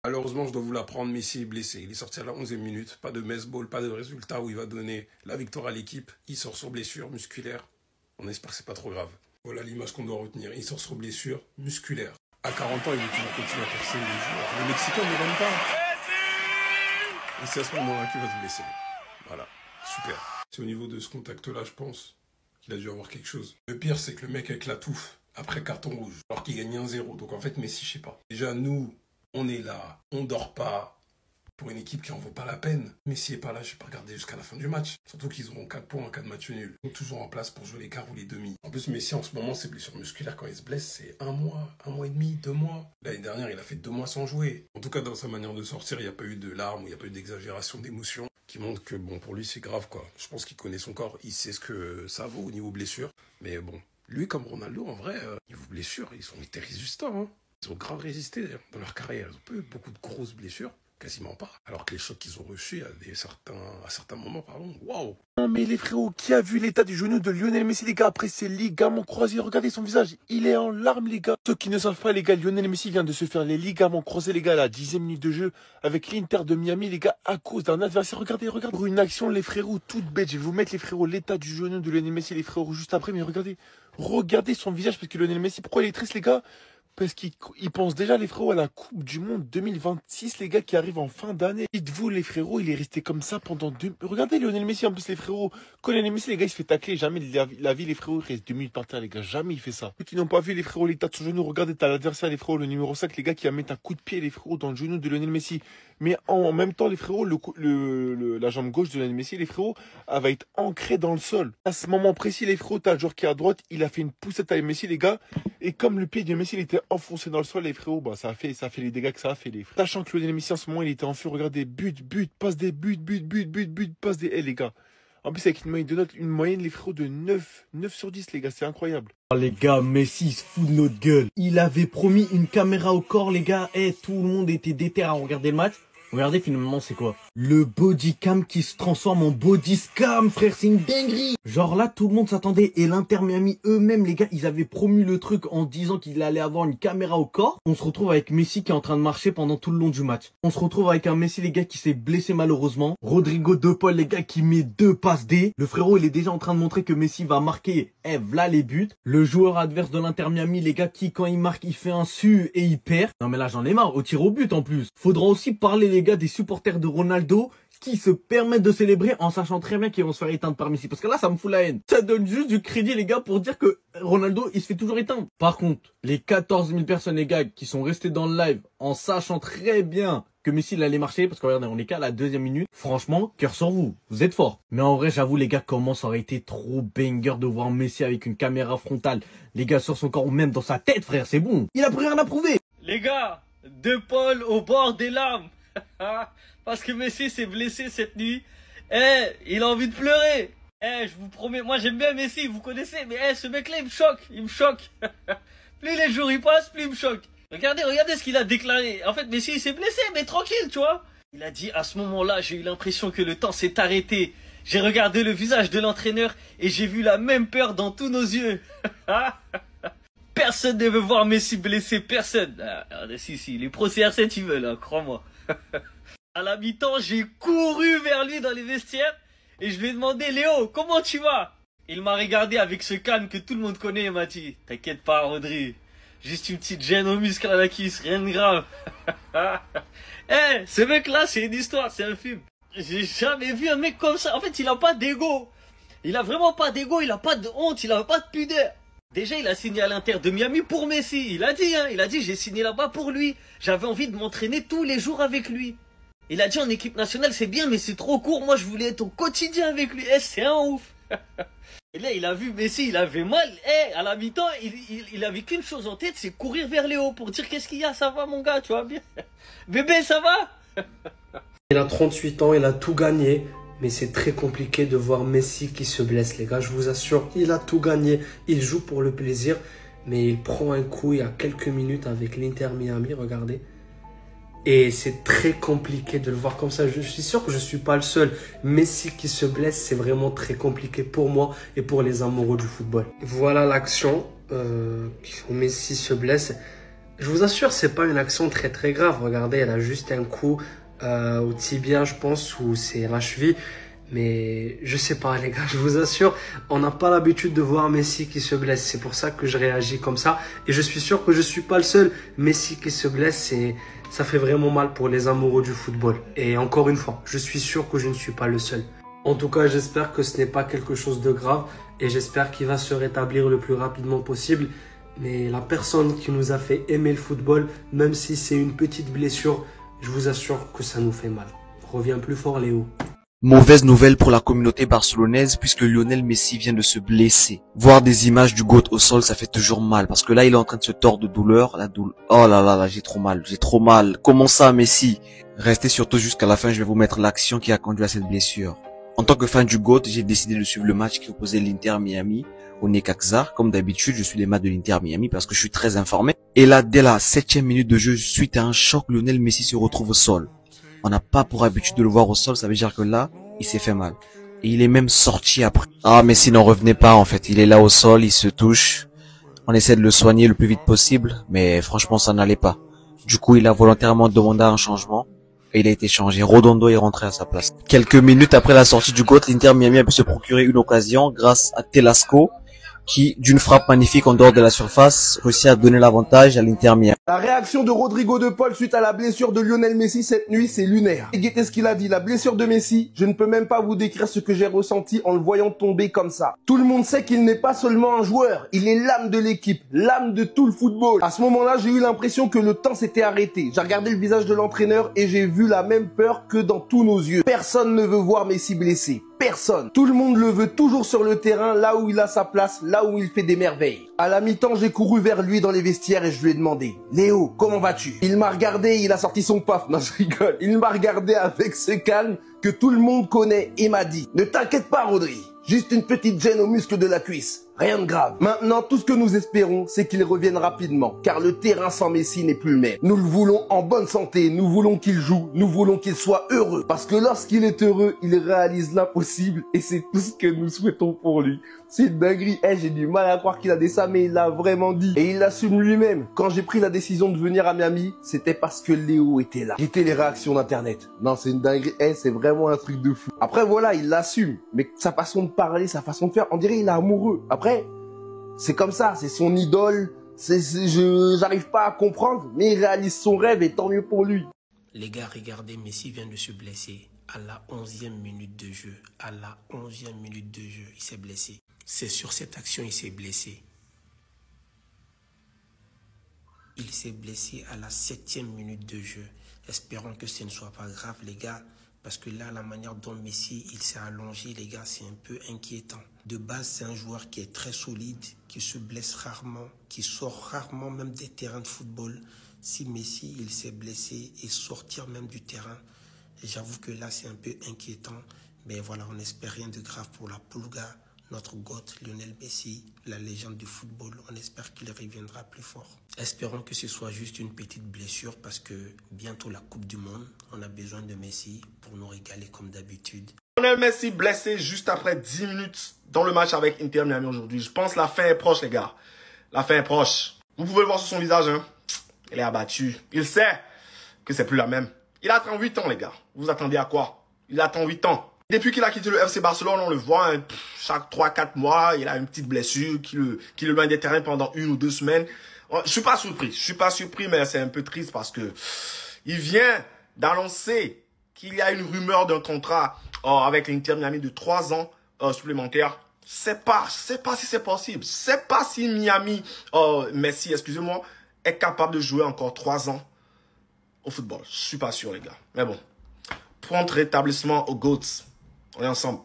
Malheureusement, je dois vous l'apprendre, Messi est blessé. Il est sorti à la 11e minute. Pas de mess ball, pas de résultat où il va donner la victoire à l'équipe. Il sort sur blessure musculaire. On espère que c'est pas trop grave. Voilà l'image qu'on doit retenir. Il sort sur blessure musculaire. À 40 ans, il veut toujours continuer à percer les joueurs. Les Mexicains ne l'aiment pas. Et c'est à ce moment-là qu'il va se blesser. Voilà, super. C'est au niveau de ce contact-là, je pense, qu'il a dû avoir quelque chose. Le pire, c'est que le mec avec la touffe, après carton rouge, alors qu'il gagnait 1-0. Donc en fait, Messi, je sais pas. Déjà, nous, on est là, on dort pas. Pour une équipe qui en vaut pas la peine. Messi est pas là, je vais pas regarder jusqu'à la fin du match. Surtout qu'ils auront 4 points en cas de match nul. Ils sont toujours en place pour jouer les quarts ou les demi. En plus, Messi, en ce moment, ses blessures musculaires, quand il se blesse, c'est 1 mois et demi, 2 mois. L'année dernière, il a fait 2 mois sans jouer. En tout cas, dans sa manière de sortir, il n'y a pas eu de larmes, il n'y a pas eu d'exagération d'émotion qui montre que, bon, pour lui, c'est grave, quoi. Je pense qu'il connaît son corps, il sait ce que ça vaut au niveau blessure. Mais bon, lui, comme Ronaldo, en vrai, niveau blessure, ils ont été résistants, hein. Ils ont grave résisté dans leur carrière. Ils ont pas eu beaucoup de grosses blessures. Quasiment pas. Alors que les chocs qu'ils ont reçus à certains moments, pardon, waouh! Non mais les frérots, qui a vu l'état du genou de Lionel Messi, les gars, après ses ligaments croisés? Regardez son visage, il est en larmes, les gars. Ceux qui ne savent pas, les gars, Lionel Messi vient de se faire les ligaments croisés, les gars, à la 10e minute de jeu avec l'Inter de Miami, les gars, à cause d'un adversaire. Regardez. Pour une action, les frérots, toute bête. Je vais vous mettre, les frérots, l'état du genou de Lionel Messi, les frérots, juste après. Mais regardez son visage, parce que Lionel Messi, pourquoi il est triste, les gars? Parce qu'il pense déjà, les frérots, à la Coupe du Monde 2026, les gars, qui arrivent en fin d'année. Dites-vous, les frérots, il est resté comme ça pendant 2... Regardez Lionel Messi, en plus, les frérots. Quand Lionel Messi, les gars, il se fait tacler. Jamais la vie, les frérots, il reste 2 minutes par terre, les gars. Jamais il fait ça. Ceux qui n'ont pas vu, les frérots, l'état de son genou, regardez, t'as l'adversaire, les frérots, le numéro 5, les gars, qui va mettre un coup de pied, les frérots, dans le genou de Lionel Messi. Mais en même temps, les frérots, la jambe gauche de Lionel Messi, les frérots, elle va être ancrée dans le sol. À ce moment précis, les frérots, t'as le joueur qui est à droite, il a fait une poussette à Messi, les gars. Et comme le pied de Messi, il était enfoncé dans le sol, les frérots, bah, ça a fait les dégâts que ça a fait, les frères. Sachant que Lionel Messi, en ce moment, il était en feu. Regardez, passe des buts, passe des... les gars. En plus, avec une moyenne, les frérots, de 9 sur 10, les gars, c'est incroyable. Oh, les gars, Messi, il se fout de notre gueule. Il avait promis une caméra au corps, les gars. Tout le monde était déter à regarder le match. Regardez, finalement, c'est quoi? Le bodycam qui se transforme en body scam, frère, c'est une dinguerie. Genre là, tout le monde s'attendait. Et l'Inter Miami eux-mêmes, les gars, ils avaient promu le truc en disant qu'il allait avoir une caméra au corps. On se retrouve avec Messi qui est en train de marcher pendant tout le long du match. On se retrouve avec un Messi, les gars, qui s'est blessé malheureusement. Rodrigo De Paul, les gars, qui met 2 passes D. Le frérot, il est déjà en train de montrer que Messi va marquer. Voilà les buts. Le joueur adverse de l'Inter Miami, les gars, qui quand il marque, il fait un su et il perd. Non mais là, j'en ai marre. Au tir au but en plus. Faudra aussi parler, les gars, des supporters de Ronaldo qui se permettent de célébrer en sachant très bien qu'ils vont se faire éteindre par Messi. Parce que là, ça me fout la haine. Ça donne juste du crédit, les gars, pour dire que Ronaldo, il se fait toujours éteindre. Par contre, les 14 000 personnes, les gars, qui sont restées dans le live en sachant très bien que Messi, il allait marcher, parce que regardez, on est qu'à la 2e minute. Franchement, cœur sur vous. Vous êtes forts. Mais en vrai, j'avoue, les gars, comment ça aurait été trop banger de voir Messi avec une caméra frontale. Les gars, sur son corps ou même dans sa tête, frère, c'est bon. Il a plus rien à prouver. Les gars, De Paul au bord des larmes. Parce que Messi s'est blessé cette nuit. Il a envie de pleurer. Je vous promets, moi j'aime bien Messi, vous connaissez, mais ce mec-là, il me choque. Plus les jours y passent, plus il me choque. Regardez ce qu'il a déclaré. En fait, Messi, il s'est blessé, mais tranquille, tu vois. Il a dit, à ce moment-là, j'ai eu l'impression que le temps s'est arrêté. J'ai regardé le visage de l'entraîneur et j'ai vu la même peur dans tous nos yeux. Personne ne veut voir Messi blessé, personne. Si, les pros CR7, ils veulent, hein, crois-moi. À la mi-temps, j'ai couru vers lui dans les vestiaires et je lui ai demandé, Léo, comment tu vas? Il m'a regardé avec ce calme que tout le monde connaît et m'a dit, t'inquiète pas, Rodri. Juste une petite gêne au muscle à la cuisse, rien de grave. Ce mec-là, c'est une histoire, c'est un film. J'ai jamais vu un mec comme ça. En fait, il a pas d'ego. Il a vraiment pas d'ego, il a pas de honte, il a pas de pudeur. Déjà, il a signé à l'Inter de Miami pour Messi. Il a dit, j'ai signé là-bas pour lui. J'avais envie de m'entraîner tous les jours avec lui. Il a dit en équipe nationale, c'est bien, mais c'est trop court. Moi, je voulais être au quotidien avec lui. C'est un ouf. Et là, il a vu Messi, il avait mal. À la mi-temps, il avait qu'une chose en tête, c'est courir vers Léo pour dire qu'est-ce qu'il y a, ça va mon gars, tu vois bien. Bébé, ça va? Il a 38 ans, il a tout gagné. Mais c'est très compliqué de voir Messi qui se blesse, les gars. Je vous assure, il a tout gagné. Il joue pour le plaisir. Mais il prend un coup il y a quelques minutes avec l'Inter Miami, regardez. Et c'est très compliqué de le voir comme ça. Je suis sûr que je ne suis pas le seul. Messi qui se blesse, c'est vraiment très compliqué pour moi et pour les amoureux du football. Voilà l'action. Messi se blesse. Je vous assure, c'est pas une action très grave. Regardez, elle a juste un coup au tibia, je pense, ou c'est la cheville. Mais je sais pas, les gars, je vous assure, on n'a pas l'habitude de voir Messi qui se blesse. C'est pour ça que je réagis comme ça. Et je suis sûr que je suis pas le seul. Messi qui se blesse, ça fait vraiment mal pour les amoureux du football. Et encore une fois, je suis sûr que je ne suis pas le seul. En tout cas, j'espère que ce n'est pas quelque chose de grave. Et j'espère qu'il va se rétablir le plus rapidement possible. Mais la personne qui nous a fait aimer le football, même si c'est une petite blessure, je vous assure que ça nous fait mal. Reviens plus fort, Léo. Mauvaise nouvelle pour la communauté barcelonaise puisque Lionel Messi vient de se blesser. Voir des images du GOAT au sol, ça fait toujours mal parce que là, il est en train de se tordre de douleur. Oh là là, j'ai trop mal. Comment ça, Messi? Restez surtout jusqu'à la fin, je vais vous mettre l'action qui a conduit à cette blessure. En tant que fan du GOAT, j'ai décidé de suivre le match qui opposait l'Inter Miami au Necaxa. Comme d'habitude, je suis les matchs de l'Inter Miami parce que je suis très informé. Et là, dès la 7e minute de jeu, suite à un choc, Lionel Messi se retrouve au sol. On n'a pas pour habitude de le voir au sol, ça veut dire que là, il s'est fait mal. Et il est même sorti après. Ah, Messi n'en revenait pas en fait. Il est là au sol, il se touche. On essaie de le soigner le plus vite possible, mais franchement, ça n'allait pas. Du coup, il a volontairement demandé un changement. Et il a été changé. Redondo est rentré à sa place. Quelques minutes après la sortie du GOAT, l'Inter Miami a pu se procurer une occasion grâce à Telasco, qui, d'une frappe magnifique en dehors de la surface, réussit à donner l'avantage à l'Inter Miami. La réaction de Rodrigo de Paul suite à la blessure de Lionel Messi cette nuit, c'est lunaire. Et guettez ce qu'il a dit, la blessure de Messi, je ne peux même pas vous décrire ce que j'ai ressenti en le voyant tomber comme ça. Tout le monde sait qu'il n'est pas seulement un joueur, il est l'âme de l'équipe, l'âme de tout le football. À ce moment-là, j'ai eu l'impression que le temps s'était arrêté. J'ai regardé le visage de l'entraîneur et j'ai vu la même peur que dans tous nos yeux. Personne ne veut voir Messi blessé. Personne. Tout le monde le veut toujours sur le terrain, là où il a sa place, là où il fait des merveilles. À la mi-temps, j'ai couru vers lui dans les vestiaires et je lui ai demandé « Léo, comment vas-tu ?» Il m'a regardé, il a sorti son paf. Non, je rigole. Il m'a regardé avec ce calme que tout le monde connaît et m'a dit « Ne t'inquiète pas, Rodri. Juste une petite gêne au muscle de la cuisse. Rien de grave. » Maintenant, tout ce que nous espérons, c'est qu'il revienne rapidement, car le terrain sans Messi n'est plus le même. Nous le voulons en bonne santé, nous voulons qu'il joue, nous voulons qu'il soit heureux. Parce que lorsqu'il est heureux, il réalise l'impossible et c'est tout ce que nous souhaitons pour lui. C'est une dinguerie. J'ai du mal à croire qu'il a dit ça, mais il l'a vraiment dit. Et il l'assume lui-même. Quand j'ai pris la décision de venir à Miami, c'était parce que Léo était là. J'étais les réactions d'internet. Non, c'est une dinguerie. C'est vraiment un truc de fou. Après, voilà, il l'assume. Mais sa façon de parler, sa façon de faire, on dirait il est amoureux. Après, c'est comme ça, c'est son idole. J'arrive pas à comprendre, mais il réalise son rêve et tant mieux pour lui. Les gars, regardez, Messi vient de se blesser à la 11e minute de jeu. À la 11e minute de jeu, il s'est blessé. C'est sur cette action il s'est blessé. Il s'est blessé à la 7e minute de jeu. Espérons que ce ne soit pas grave, les gars. Parce que là, la manière dont Messi il s'est allongé, les gars, c'est un peu inquiétant. De base, c'est un joueur qui est très solide, qui se blesse rarement, qui sort rarement même des terrains de football. Si Messi il s'est blessé et sortir même du terrain, j'avoue que là, c'est un peu inquiétant. Mais voilà, on n'espère rien de grave pour la Pulga. Notre GOAT, Lionel Messi, la légende du football, on espère qu'il reviendra plus fort. Espérons que ce soit juste une petite blessure parce que bientôt la Coupe du Monde, on a besoin de Messi pour nous régaler comme d'habitude. Lionel Messi blessé juste après 10 minutes dans le match avec Inter Miami aujourd'hui. Je pense que la fin est proche, les gars. La fin est proche. Vous pouvez le voir sur son visage, hein. Il est abattu. Il sait que c'est plus la même. Il a 38 ans, les gars. Vous attendez à quoi? Il a 38 ans. Depuis qu'il a quitté le FC Barcelone, on le voit hein, chaque 3-4 mois, il a une petite blessure qui le loin des terrains pendant 1 ou 2 semaines. Je suis pas surpris, mais c'est un peu triste parce que il vient d'annoncer qu'il y a une rumeur d'un contrat avec l'Inter Miami de 3 ans supplémentaires. C'est pas si c'est possible. C'est pas si Messi, excusez-moi, est capable de jouer encore 3 ans au football. Je suis pas sûr, les gars. Mais bon, prompt rétablissement aux GOATs. On est ensemble.